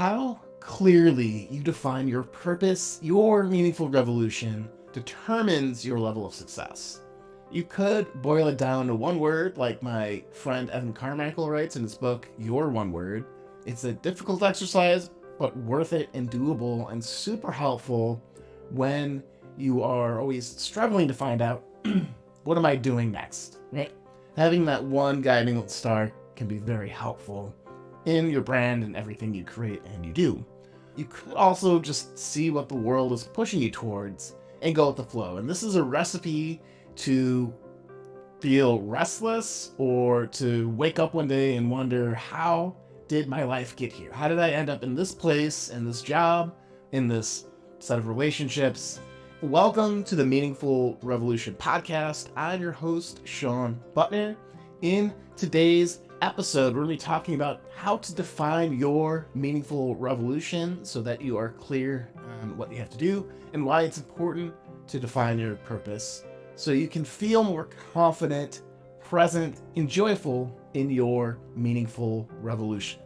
How clearly you define your purpose, your meaningful revolution, determines your level of success. You could boil it down to one word, like my friend Evan Carmichael writes in his book, Your One Word. It's a difficult exercise, but worth it and doable and super helpful when you are always struggling to find out, what am I doing next? Right? Having that one guiding star can be very helpful in your brand and everything you create and you do. You could also just see what the world is pushing you towards and go with the flow. And this is a recipe to feel restless or to wake up one day and wonder, how did my life get here? How did I end up in this place, in this job, in this set of relationships? Welcome to the Meaningful Revolution podcast. I'm your host, Shawn Buttner. In today's episode, we're going to be talking about how to define your meaningful revolution so that you are clear on what you have to do and why it's important to define your purpose so you can feel more confident, present, and joyful in your meaningful revolution.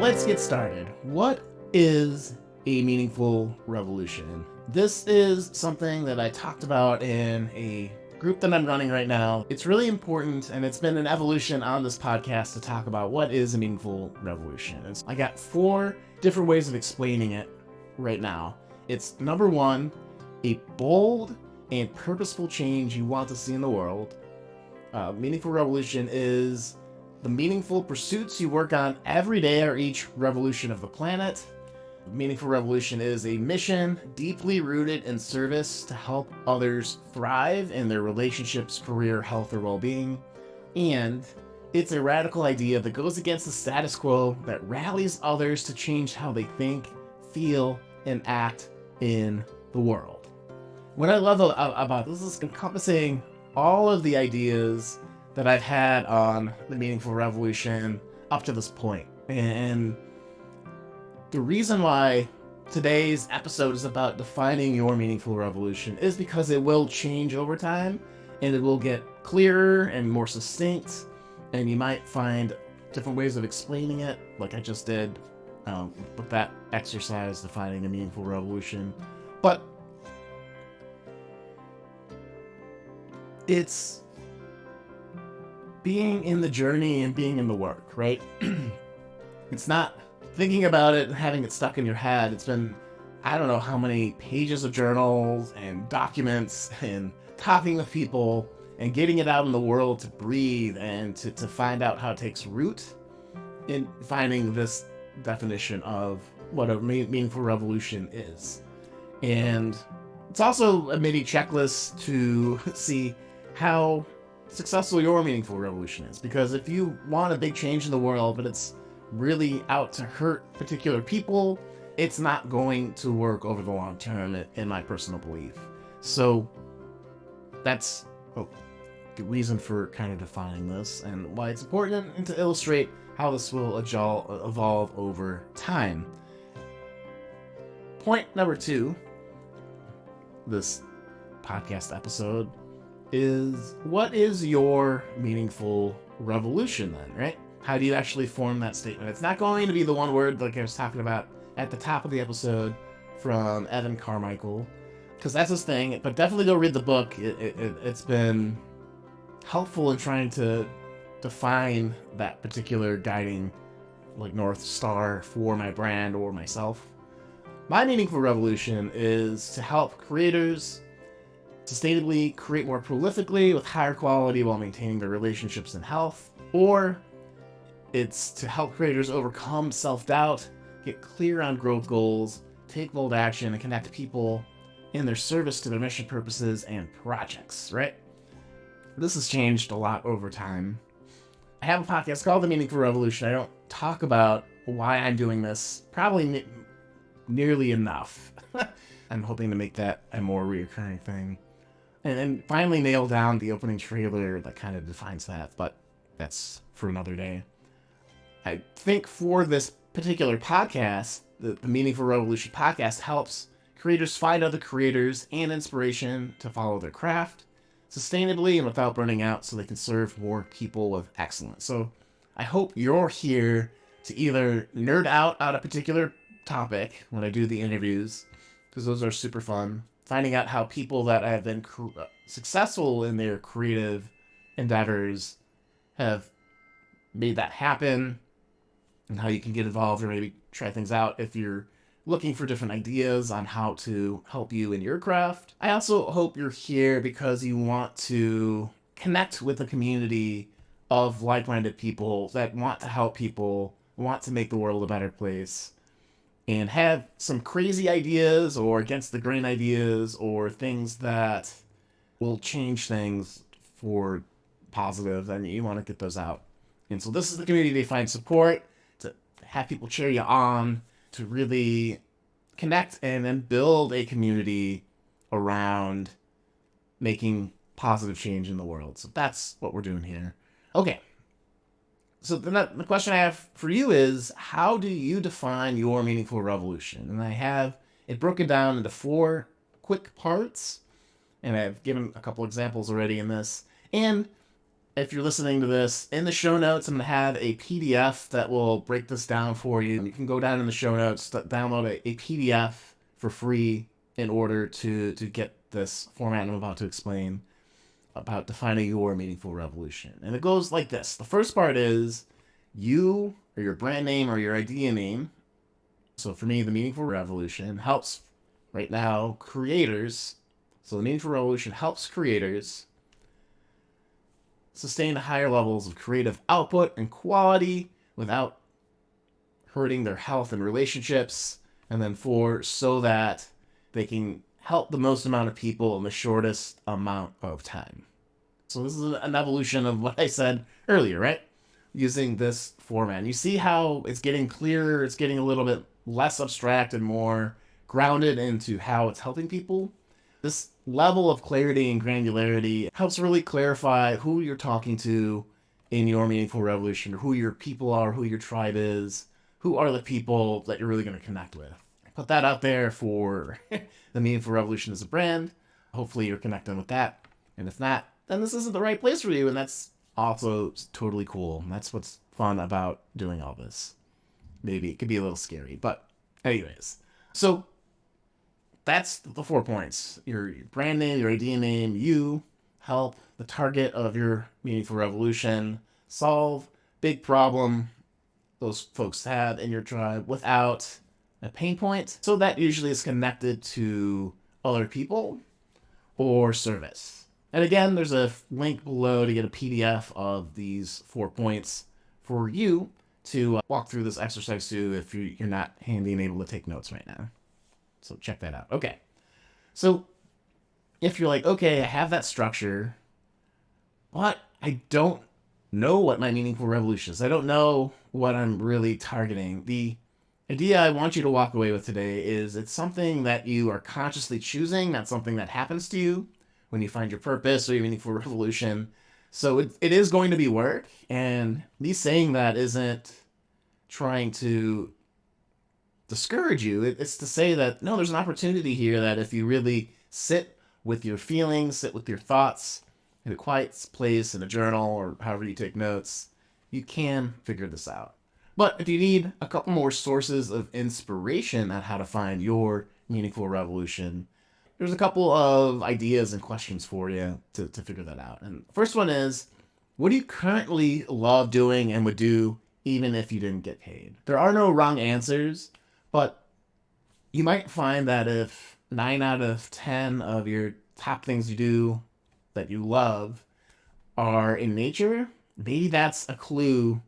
Let's get started. What is a meaningful revolution? This is something that I talked about in a group that I'm running right now. It's really important, and it's been an evolution on this podcast to talk about what is a meaningful revolution. I got 4 different ways of explaining it right now. It's number 1, a bold and purposeful change you want to see in the world. Meaningful revolution is the meaningful pursuits you work on every day or each revolution of the planet. Meaningful revolution is a mission deeply rooted in service to help others thrive in their relationships, career, health, or well-being. And it's a radical idea that goes against the status quo, that rallies others to change how they think, feel, and act in the world. What I love about this is encompassing all of the ideas that I've had on the meaningful revolution up to this point. And the reason why today's episode is about defining your meaningful revolution is because it will change over time and it will get clearer and more succinct, and you might find different ways of explaining it, like I just did with that exercise, defining a meaningful revolution. But it's being in the journey and being in the work, right? It's not thinking about it and having it stuck in your head. It's been, I don't know how many pages of journals and documents and talking with people and getting it out in the world to breathe and to find out how it takes root in finding this definition of what a meaningful revolution is. And it's also a mini checklist to see how successful your meaningful revolution is. Because if you want a big change in the world, but it's really out to hurt particular people, it's not going to work over the long term, in my personal belief. So that's a good reason for kind of defining this and why it's important, and to illustrate how this will evolve over time. Point number 2, this podcast episode, is what is your meaningful revolution then, right? How do you actually form that statement? It's not going to be the one word like I was talking about at the top of the episode from Evan Carmichael, because that's his thing, but definitely go read the book. It's been helpful in trying to define that particular guiding North Star for my brand or myself. My meaningful revolution is to help creators sustainably create more prolifically with higher quality while maintaining their relationships and health, or it's to help creators overcome self-doubt, get clear on growth goals, take bold action, and connect people in their service to their mission purposes and projects, right? This has changed a lot over time. I have a podcast called The Meaningful Revolution. I don't talk about why I'm doing this probably nearly enough. I'm hoping to make that a more reoccurring thing. And finally nail down the opening trailer that kind of defines that, but that's for another day. I think for this particular podcast, the Meaningful Revolution podcast helps Creators find other creators and inspiration to follow their craft sustainably and without burning out so they can serve more people with excellence. So I hope you're here to either nerd out on a particular topic when I do the interviews, because those are super fun. Finding out how people that have been successful in their creative endeavors have made that happen, and how you can get involved or maybe try things out if you're looking for different ideas on how to help you in your craft. I also hope you're here because you want to connect with a community of like-minded people that want to help people, want to make the world a better place, and have some crazy ideas or against the grain ideas or things that will change things for positive, and you want to get those out. And so this is the community they find support, to have people cheer you on, to really connect and then build a community around making positive change in the world. So that's what we're doing here. Okay. So the question I have for you is, how do you define your meaningful revolution? And I have it broken down into 4 quick parts, and I've given a couple examples already in this. And if you're listening to this, in the show notes, I'm going to have a PDF that will break this down for you. You can go down in the show notes, download a PDF for free in order to get this format I'm about to explain about defining your meaningful revolution. And it goes like this. The first part is you, or your brand name, or your idea name. So for me, the meaningful revolution helps right now creators. So the meaningful revolution helps creators sustain higher levels of creative output and quality without hurting their health and relationships. And then 4, so that they can help the most amount of people in the shortest amount of time. So this is an evolution of what I said earlier, right? Using this format. You see how it's getting clearer, it's getting a little bit less abstract and more grounded into how it's helping people. This level of clarity and granularity helps really clarify who you're talking to in your meaningful revolution, or who your people are, who your tribe is, who are the people that you're really going to connect with. Put that out there for the meaningful revolution as a brand. Hopefully you're connecting with that. And if not, then this isn't the right place for you. And that's also totally cool. And that's what's fun about doing all this. Maybe it could be a little scary, but anyways. So that's the 4 points. Your brand name, your idea name, you help the target of your meaningful revolution solve big problem those folks have in your tribe without a pain point. So that usually is connected to other people or service. And again, there's a link below to get a PDF of these 4 points for you to walk through this exercise too if you're not handy and able to take notes right now. So check that out. Okay. So if you're like, okay, I have that structure, but I don't know what my meaningful revolution is. I don't know what I'm really targeting. The idea I want you to walk away with today is it's something that you are consciously choosing, not something that happens to you when you find your purpose or your meaningful revolution. So it is going to be work. And me saying that isn't trying to discourage you. It's to say that, no, there's an opportunity here that if you really sit with your feelings, sit with your thoughts in a quiet place, in a journal, or however you take notes, you can figure this out. But if you need a couple more sources of inspiration on how to find your meaningful revolution, there's a couple of ideas and questions for you to figure that out. And the first one is, what do you currently love doing and would do even if you didn't get paid? There are no wrong answers, but you might find that if 9 out of 10 of your top things you do that you love are in nature, maybe that's a clue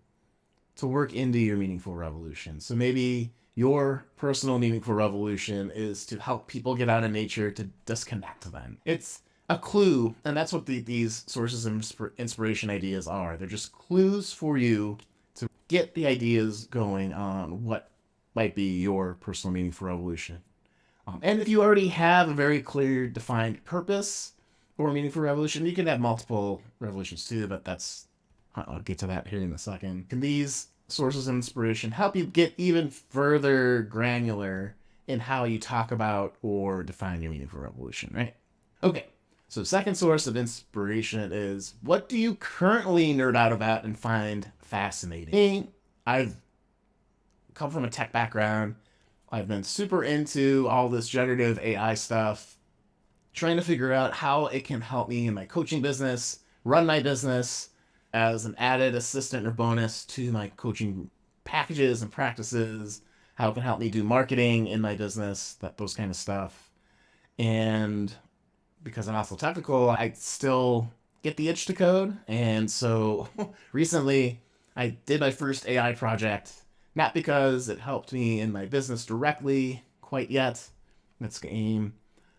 to work into your meaningful revolution. So maybe your personal meaningful revolution is to help people get out of nature, to disconnect to them. It's a clue, and that's what these sources of inspiration ideas are. They're just clues for you to get the ideas going on what might be your personal meaningful revolution. And if you already have a very clear, defined purpose or meaningful revolution, you can have multiple revolutions too, but I'll get to that here in a second. Can these sources of inspiration help you get even further granular in how you talk about or define your meaningful revolution, right? Okay, so second source of inspiration is, what do you currently nerd out about and find fascinating? Me, I've come from a tech background. I've been super into all this generative AI stuff, trying to figure out how it can help me in my coaching business, run my business as an added assistant or bonus to my coaching packages and practices, how it can help me do marketing in my business, those kind of stuff. And because I'm also technical, I still get the itch to code. And so recently I did my first AI project, not because it helped me in my business directly quite yet. That's the aim.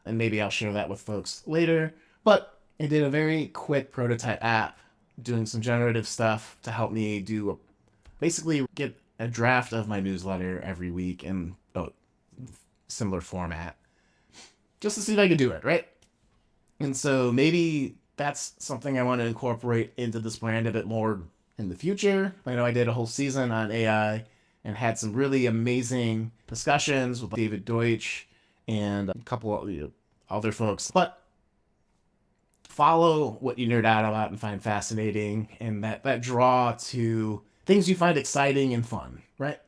And maybe I'll share that with folks later. But I did a very quick prototype app doing some generative stuff to help me basically get a draft of my newsletter every week in a similar format, just to see if I could do it, right? And so maybe that's something I want to incorporate into this brand a bit more in the future. I know I did a whole season on AI and had some really amazing discussions with David Deutsch and a couple of other folks. But follow what you nerd out about and find fascinating, and that draw to things you find exciting and fun, right?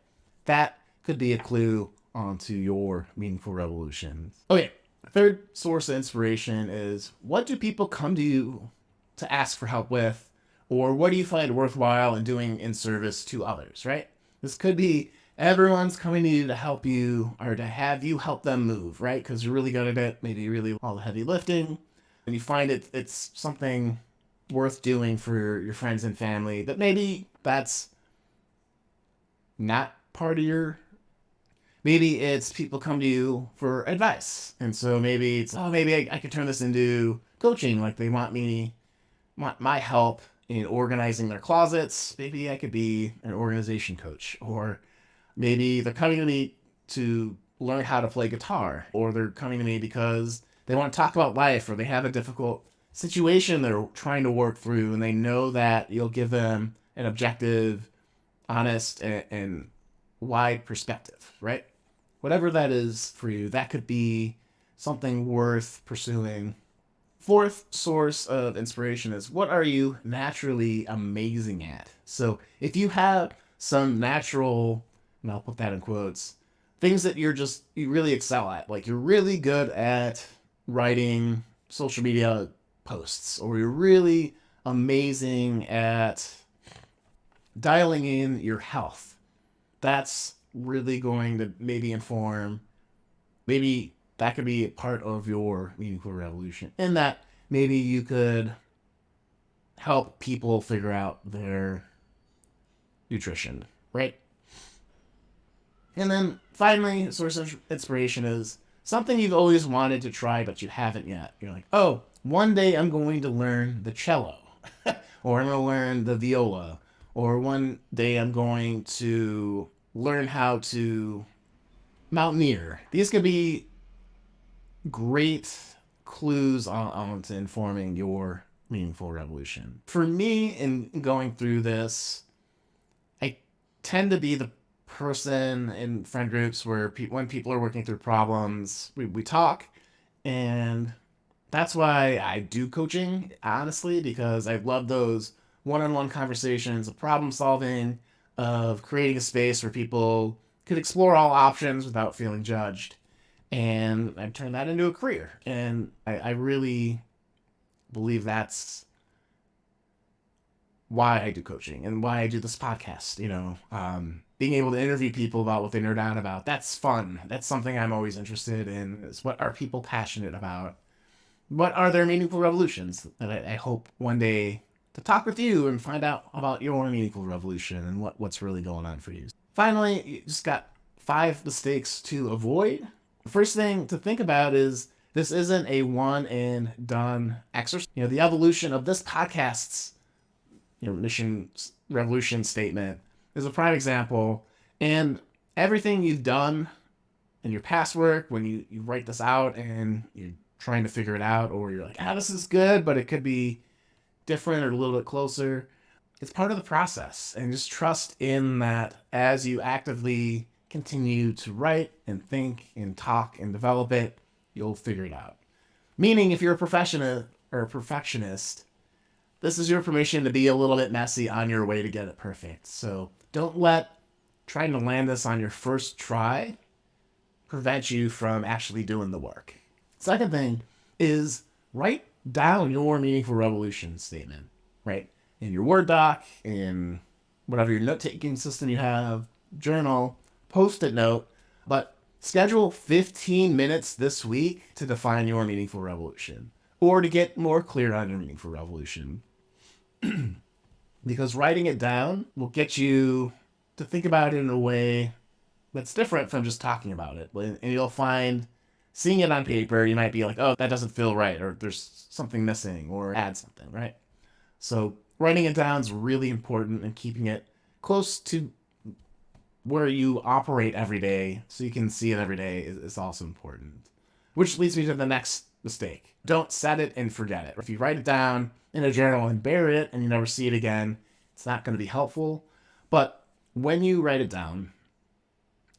That could be a clue onto your meaningful revolution. Okay, third source of inspiration is, what do people come to you to ask for help with, or what do you find worthwhile in doing in service to others, right? This could be everyone's coming to you to help you or to have you help them move, right? Because you're really good at it, maybe really all the heavy lifting, and you find it's something worth doing for your friends and family, but maybe that's not part of your. Maybe it's people come to you for advice. And so maybe it's, oh, maybe I could turn this into coaching. Like they want my help in organizing their closets. Maybe I could be an organization coach. Or maybe they're coming to me to learn how to play guitar. Or they're coming to me because they want to talk about life, or they have a difficult situation they're trying to work through, and they know that you'll give them an objective, honest, and wide perspective, right? Whatever that is for you, that could be something worth pursuing. Fourth source of inspiration is, what are you naturally amazing at? So if you have some natural, and I'll put that in quotes, things that you really excel at, like you're really good at writing social media posts, or you're really amazing at dialing in your health, that's really going to maybe inform, maybe that could be part of your meaningful revolution, in that maybe you could help people figure out their nutrition, right? And then finally, source of inspiration is something you've always wanted to try but you haven't yet. You're like, oh, one day I'm going to learn the cello, or I'm going to learn the viola, or one day I'm going to learn how to mountaineer. These could be great clues on to informing your meaningful revolution. For me, in going through this, I tend to be the person in friend groups where when people are working through problems, we talk, and that's why I do coaching, honestly, because I love those one-on-one conversations of problem solving, of creating a space where people could explore all options without feeling judged. And I've turned that into a career. And I really believe that's why I do coaching and why I do this podcast. Being able to interview people about what they nerd out about, that's fun. That's something I'm always interested in, is what are people passionate about? What are their meaningful revolutions? And I hope one day to talk with you and find out about your meaningful revolution and what's really going on for you. Finally, you just got 5 mistakes to avoid. The first thing to think about is, this isn't a one and done exercise. The evolution of this podcast's mission revolution statement is a prime example. And everything you've done in your past work, when you write this out and you're trying to figure it out, or you're like, this is good, but it could be different or a little bit closer. It's part of the process, and just trust in that as you actively continue to write and think and talk and develop it, you'll figure it out. Meaning, if you're a professional or a perfectionist, this is your permission to be a little bit messy on your way to get it perfect. So don't let trying to land this on your first try prevent you from actually doing the work. Second thing is write down your meaningful revolution statement, right? In your Word doc, in whatever your note-taking system you have, journal, post-it note, but schedule 15 minutes this week to define your meaningful revolution or to get more clear on your meaningful revolution. Because writing it down will get you to think about it in a way that's different from just talking about it. And you'll find, seeing it on paper, you might be like, oh, that doesn't feel right, or there's something missing, or add something, right? So writing it down is really important, and keeping it close to where you operate every day so you can see it every day is also important. Which leads me to the next mistake. Don't set it and forget it. If you write it down in a journal and bury it and you never see it again, it's not going to be helpful. But when you write it down,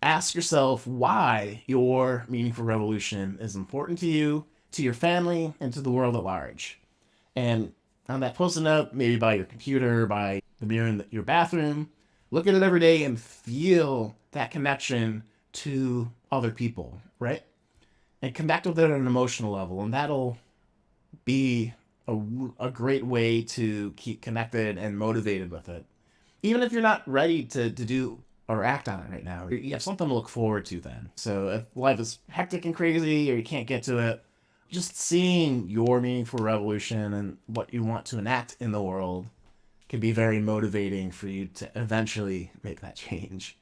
ask yourself why your meaningful revolution is important to you, to your family, and to the world at large. And on that post-it note, maybe by your computer, by the mirror in your bathroom, look at it every day and feel that connection to other people, right? And connect with it at an emotional level. And that'll be a great way to keep connected and motivated with it. Even if you're not ready to do or act on it right now, you have something to look forward to then. So if life is hectic and crazy or you can't get to it, just seeing your meaningful revolution and what you want to enact in the world can be very motivating for you to eventually make that change.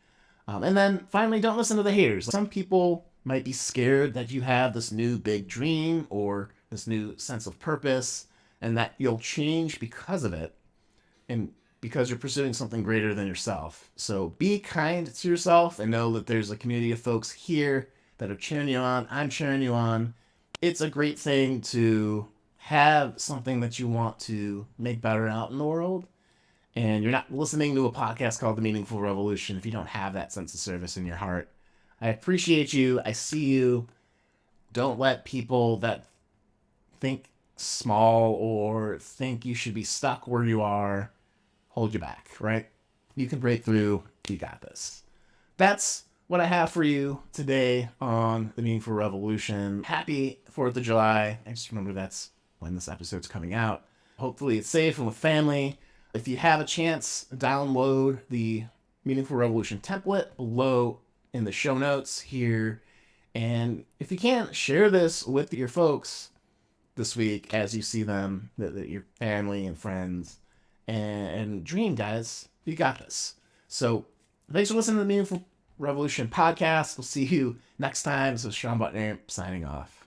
And then finally, don't listen to the haters. Some people might be scared that you have this new big dream or this new sense of purpose and that you'll change because of it and because you're pursuing something greater than yourself. So be kind to yourself and know that there's a community of folks here that are cheering you on. I'm cheering you on. It's a great thing to have something that you want to make better out in the world. And you're not listening to a podcast called The Meaningful Revolution if you don't have that sense of service in your heart. I appreciate you. I see you. Don't let people that think small or think you should be stuck where you are hold you back, right? You can break through. You got this. That's what I have for you today on The Meaningful Revolution. Happy 4th of July. I just remember that's when this episode's coming out. Hopefully it's safe and with family. If you have a chance, download the Meaningful Revolution template below in the show notes here. And if you can, share this with your folks this week as you see them, your family and friends. And dream, guys. You got this. So thanks for listening to the Meaningful Revolution podcast. We'll see you next time. This is Shawn Buttner signing off.